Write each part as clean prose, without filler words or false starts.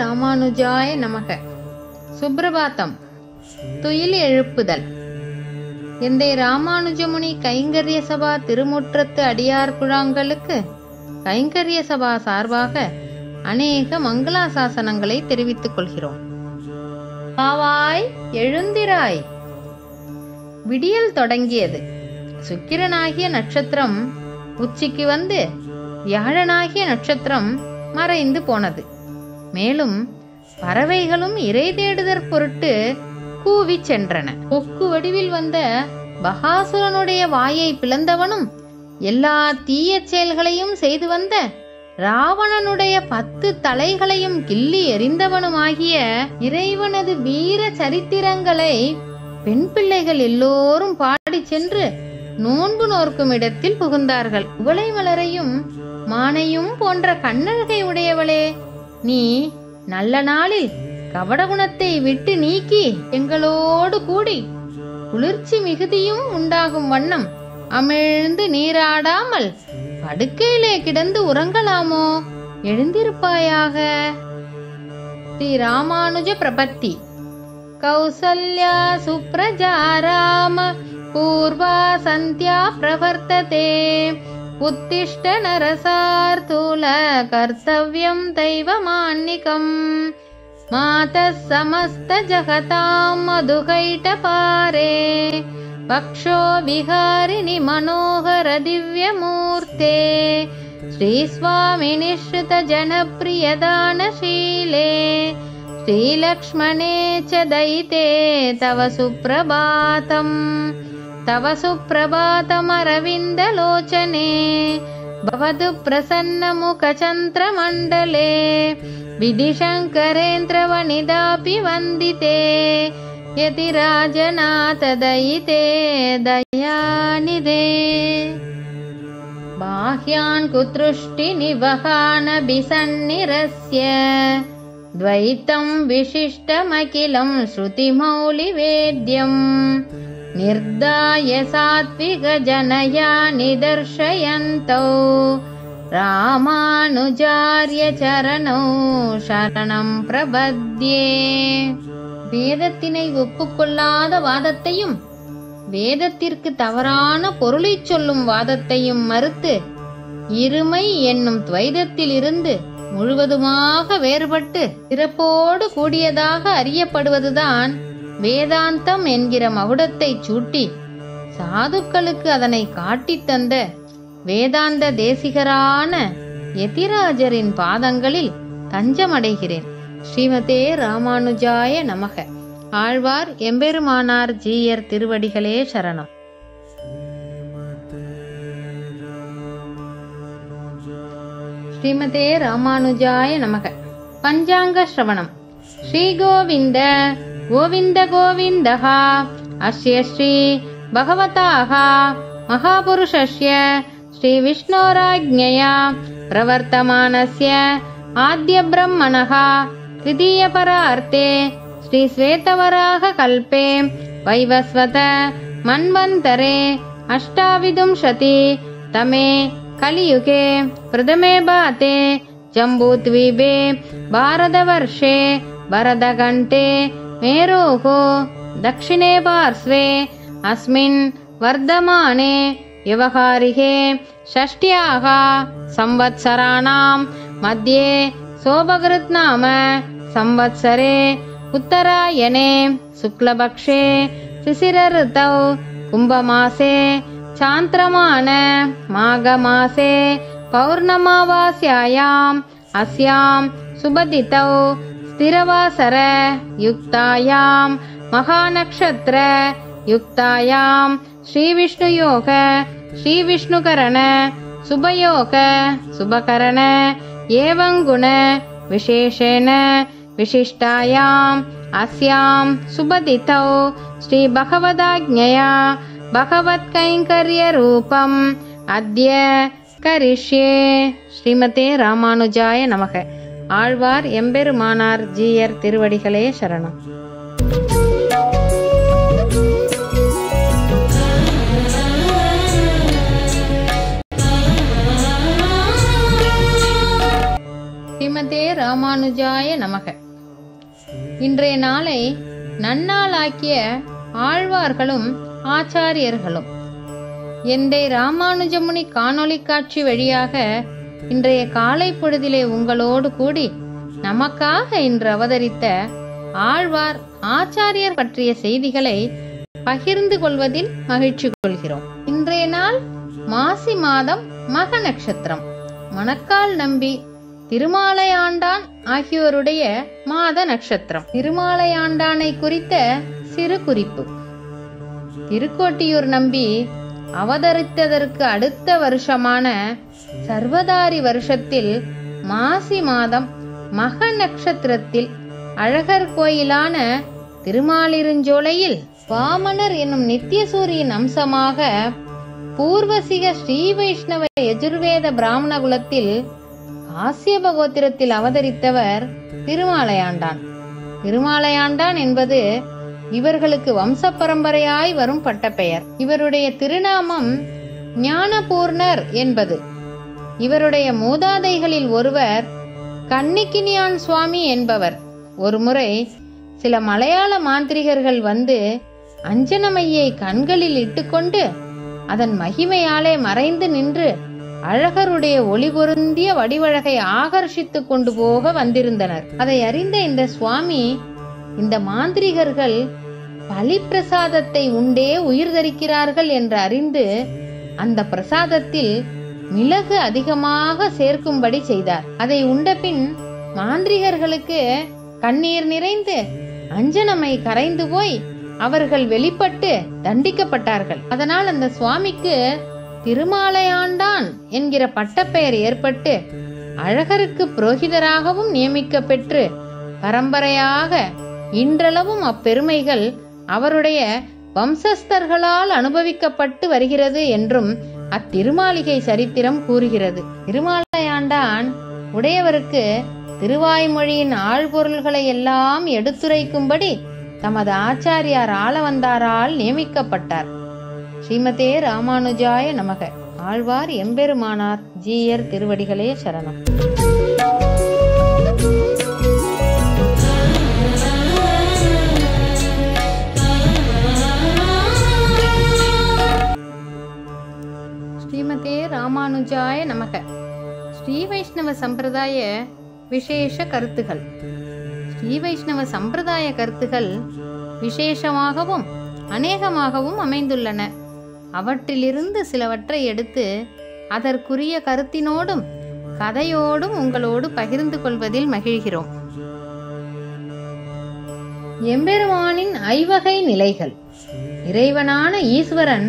ராமானுஜாய நமக. சுப்ரபாதம். துயில் எழுப்புதல். எந்தை ராமானுஜமுனி கைங்கரிய சபா திருமுற்றத்து அடியார் குழாங்களுக்கு கைங்கரிய சபா சார்பாக அநேக மங்களாசாசனங்களை தெரிவித்துக் கொள்கிறோம். பாவாய் எழுந்திராய். விடியல் தொடங்கியது. சுக்கிரனாகிய நட்சத்திரம் உச்சிக்கு வந்து வியாழனாகிய நட்சத்திரம் மறைந்து போனது. மேலும் பறவைகளும் இறை தேடுதற் பொருட்டு கூவி சென்றன. கொக்கு வடிவில் வந்த பகாசுரனுடைய வாயை பிளந்தவனும் எல்லா தீய செயல்களையும் செய்து வந்த ராவணனுடைய 10 தலைகளையும் கிள்ளி எறிந்தவனுமாகிய இறைவனது வீர சரித்திரங்களை பெண் பிள்ளைகள் எல்லோரும் பாடி சென்று நோன்பு நோர்க்கும் இடத்தில் புகுந்தார்கள். குவளை மலரையும் மானையும் போன்ற கண்ணழகை உடையவளே, நீ நல்ல நாளில் கபடகுணத்தை விட்டு நீக்கி எங்களோடு கூடி குளிர்ச்சி மிகுதியும் உண்டாகும் வண்ணம் அமிழ்ந்து நீராடாமல் படுக்கையிலே கிடந்து உறங்கலாமோ? எழுந்திருப்பாயாக. ஸ்ரீ ராமானுஜ பிரபத்தி. கௌசல்யா சுப்ரஜா ராம பூர்வா சந்தியா பிரவர்த்ததே உத்திஷ்ட நரசார்த்தூல கர்த்தவ்யம் தெய்வமான்னிகம் மாதः சமஸ்த ஜகதாம் மதுகைட்டபாரே பக்ஷோ விஹாரிணி மனோகர திவ்யமூர்த்தே ஸ்ரீஸ்வாமி நிஷ்ருத ஜனப்ரியதானசீலே ஸ்ரீலக்ஷ்மணே ச தயிதே தவ சுப்ரபாதம். तव सुप्रभातमरविन्दलोचने भवतु प्रसन्नमुखचन्द्रमण्डले विधिशङ्करेन्द्रवनिदापि वन्दिते यतिराजनाथ दयिते दयानिधे. बाह्यान् कुतृष्टिनिवहानभिसन्निरस्य द्वैतं विशिष्टमखिलं श्रुतिमौलिवेद्यम् निर्दाय सात्विक जनया निदर्शयन्तौ रामानुजार्य चरणौ शरणं प्रपद्ये. வேதத்தினை ஒப்புக்கொள்ளாத வாதத்தையும் வேதத்திற்கு தவறான பொருளை சொல்லும் வாதத்தையும் மறுத்து இருமை என்னும் துவைதத்தில் இருந்து முழுவதுமாக வேறுபட்டு சிறப்போடு கூடியதாக அறியப்படுவதுதான் வேதாந்தம் என்கிற மகுடத்தை சூட்டி சாதுக்களுக்கு அதனை காட்டித் தந்த வேதாந்த தேசிகரான யதிராஜரின் பாதங்களில் தஞ்சமடைகிறேன். ஸ்ரீமதே ராமானுஜாய நமக. ஆழ்வார் எம்பெருமானார் ஜீயர் திருவடிகளே சரணம். ஸ்ரீமதே ராமானுஜாய நமக. பஞ்சாங்க ஸ்ரவணம். ஸ்ரீ கோவிந்த கோவிந்த கோவிந்தஹ அஸ்ய ஸ்ரீ பகவதாஹ மகாபுருஷஸ்ய ஸ்ரீ விஷ்ணோராஜ்ஞயா பிரவர்த்தமானஸ்ய ஆத்ய பிரம்மணஹ த்விதீய பரார்த்தே ஸ்ரீ ஸ்வேதவராக கல்பே வைவஸ்வத மன்வந்தரே அஷ்டாவிதும்சதி தமே கலியுகே பிரதமே பாதே ஜம்பூத்வீபே பாரதவர்ஷே பரதகண்டே मेरोः दक्षिणे पार्श्वे अस्मिन् वर्धमाने व्यवहारिके षष्ट्याः संवत्सराणां मध्ये सोभकृत् नाम संवत्सरे उत्तरायणे शुक्लपक्षे शिशिर ऋतौ कुम्भमासे चान्द्रमान माघमासे पौर्णमावास्यायाम् अस्यां सुबदितौ स्थिरवासर युक्तायां महानक्षत्र युक्तायां श्रीविष्णुयोग श्रीविष्णुकरण शुभयोग शुभकरण एवं गुण विशेषेण विशिष्टायाम् अस्यां सुबदितौ श्री भगवदाज्ञया भगवत्कैङ्कर्य रूपम् अद्य करिष्ये. श्रीमते रामानुजाय नमः. ஆழ்வார் எம்பெருமானார் ஜீயர் திருவடிகளே சரணம். ஸ்ரீமதே ராமானுஜாய நமக. இன்றைய நாளை நன்னாளாக்கிய ஆழ்வார்களும் ஆச்சாரியர்களும் எந்தை ராமானுஜமுனி காணொளி காட்சி வழியாக இன்றைய காலை பொழுதிலே உங்களோடு கூடி நமக்காக இன்று அவதரித்த ஆழ்வார் ஆச்சாரியர் பற்றிய செய்திகளை பகிர்ந்து கொள்வதில் மகிழ்ச்சி கொள்கிறோம். இன்றைய நாள் மாசி மாதம் மக நட்சத்திரம். மணக்கால் நம்பி, திருமாலையாண்டான் ஆகியோருடைய மாத நட்சத்திரம். திருமாலையாண்டானை குறித்த சிறு குறிப்பு. திருக்கோட்டியூர் நம்பி அவதரித்ததற்கு அடுத்த வருஷமான சர்வதாரி வருஷத்தில் மாசி மாதம் மக நட்சத்திரத்தில் அழகர் கோயிலான திருமாலிருஞ்சோலையில் வாமனர் என்னும் நித்தியசூரியின் அம்சமாக பூர்வசிக ஸ்ரீ வைஷ்ணவ யஜுர்வேத பிராமண குலத்தில் காசியப கோத்திரத்தில் அவதரித்தவர் திருமாலையாண்டான். திருமாலையாண்டான் என்பது இவர்களுக்கு வம்ச பரம்பரையாய் வரும் பட்டப்பெயர். இவருடைய திருநாமம் ஞானபூர்ணர் என்பது. இவருடைய மூதாதைகளில் ஒருவர் கன்னிக்கினியான் சுவாமி என்பவர். ஒருமுறை சில மலையாள மாந்திரிகர்கள் வந்து அஞ்சனமையை கண்களில் இட்டுக்கொண்டு அதன் மகிமையாலே மறைந்து நின்று அழகருடைய ஒளி பொருந்திய வடிவழகை ஆகர்ஷித்து கொண்டு போக வந்திருந்தனர். அதை அறிந்த இந்த சுவாமி, இந்த மாந்திரிகர்கள் பலி பிரசாதத்தை உண்டே உயிர் தரிக்கிறார்கள் என்று அறிந்து அந்த பிரசாதத்தில் மிளகு அதிகமாக சேர்க்கும்படி செய்தார். அதை உண்டபின் மாந்திரிகர்களுக்கு கண்ணீர் நிறைந்து அஞ்சனமை கரைந்து போய் அவர்கள் வெளிப்பட்டு தண்டிக்கப்பட்டார்கள். அதனால் அந்த சுவாமிக்கு திருமாலையாண்டான் என்கிற பட்டப்பெயர் ஏற்பட்டு அழகருக்கு புரோகிதராகவும் நியமிக்கப்பெற்று பரம்பரையாக இன்றளவும் அப்பெருமைகள் அவருடைய வம்சஸ்தர்களால் அனுபவிக்கப்பட்டு வருகிறது என்றும் அத்திருமாளிகை சரித்திரம் கூறுகிறது. திருமாலையாண்டான் உடையவருக்கு திருவாய்மொழியின் ஆழ்பொருள்களை எல்லாம் எடுத்துரைக்கும்படி தமது ஆச்சாரியார் ஆளவந்தாரால் நியமிக்கப்பட்டார். ஸ்ரீமதே ராமானுஜாய நமக. ஆழ்வார் எம்பெருமானார் ஜீயர் திருவடிகளே சரணம். ஸ்ரீமதே ராமானுஜாய நமக. ஸ்ரீ வைஷ்ணவ சம்பிரதாய விசேஷ கருத்துகள். ஸ்ரீ வைஷ்ணவ சம்பிரதாய கருத்துகள் விசேஷமாகவும் அநேகமாகவும் அமைந்துள்ளன. அவற்றிலிருந்து சிலவற்றை எடுத்து அதற்குரிய கருத்தினோடும் கதையோடும் உங்களோடு பகிர்ந்து கொள்வதில் மகிழ்கிறோம். எம்பெருமானின் ஐவகை நிலைகள். இறைவனான ஈஸ்வரன்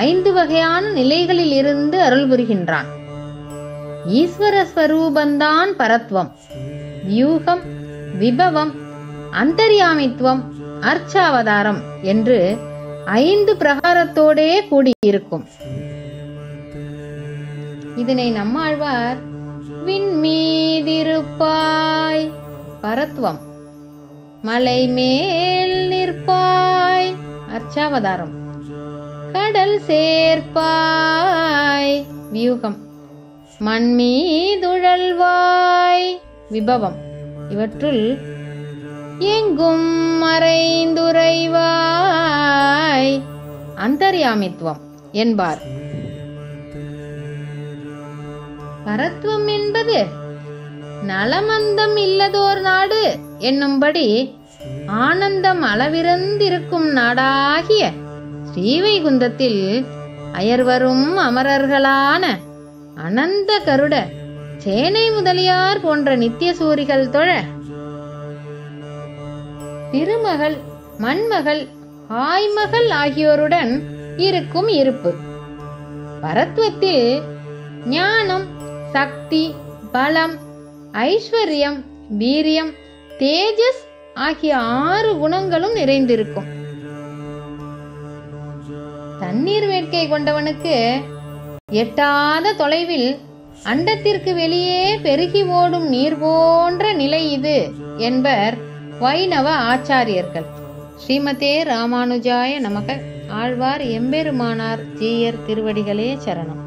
5 வகையான நிலைகளில் இருந்து அருள் புரிகின்றான். ஈஸ்வர ஸ்வரூபந்தான் பரத்வம், வியூகம், விபவம், அந்தர்யாமித்துவம், அர்ச்சாவதாரம் என்று 5 பிரகாரத்தோடே கூடியிருக்கும். இதனை நம்மாழ்வார் விண்மீதிருப்பாய் பரத்வம், மலை மேல் நிற்பாய் அர்ச்சாவதாரம், கடல் சேர்ப்பாய் வியூகம், மண்மீதுழல்வாய் விபவம் இவற்றுள் எங்கும் மறைந்துரைவாய் அந்தர்யாமித்துவம் என்பார். பரத்வம் என்பது நலமந்தம் இல்லதோர் நாடு என்னும்படி ஆனந்தம் அளவிறந்திருக்கும் நாடாகிய ஸ்ரீவைகுந்தத்தில் அயர்வரும் அமரர்களான அனந்த கருட, சேனை முதலியார் போன்ற நித்தியசூரிகள் தொழ திருமகள், மண்மகள், ஆய்மகள் ஆகியோருடன் இருக்கும் இருப்பு. பரத்வத்தில் ஞானம், சக்தி, பலம், ஐஸ்வர்யம், வீரியம், தேஜஸ் ஆகிய 6 குணங்களும் நிறைந்திருக்கும். தண்ணீர் வேட்கை கொண்டவனுக்கு எட்டாத தொலைவில் அண்டத்திற்கு வெளியே பெருகி ஓடும் நீர் போன்ற நிலை இது என்பர் வைணவ ஆச்சாரியர்கள். ஸ்ரீமதே ராமானுஜாய நமக. ஆழ்வார் எம்பெருமானார் ஜீயர் திருவடிகளே சரணம்.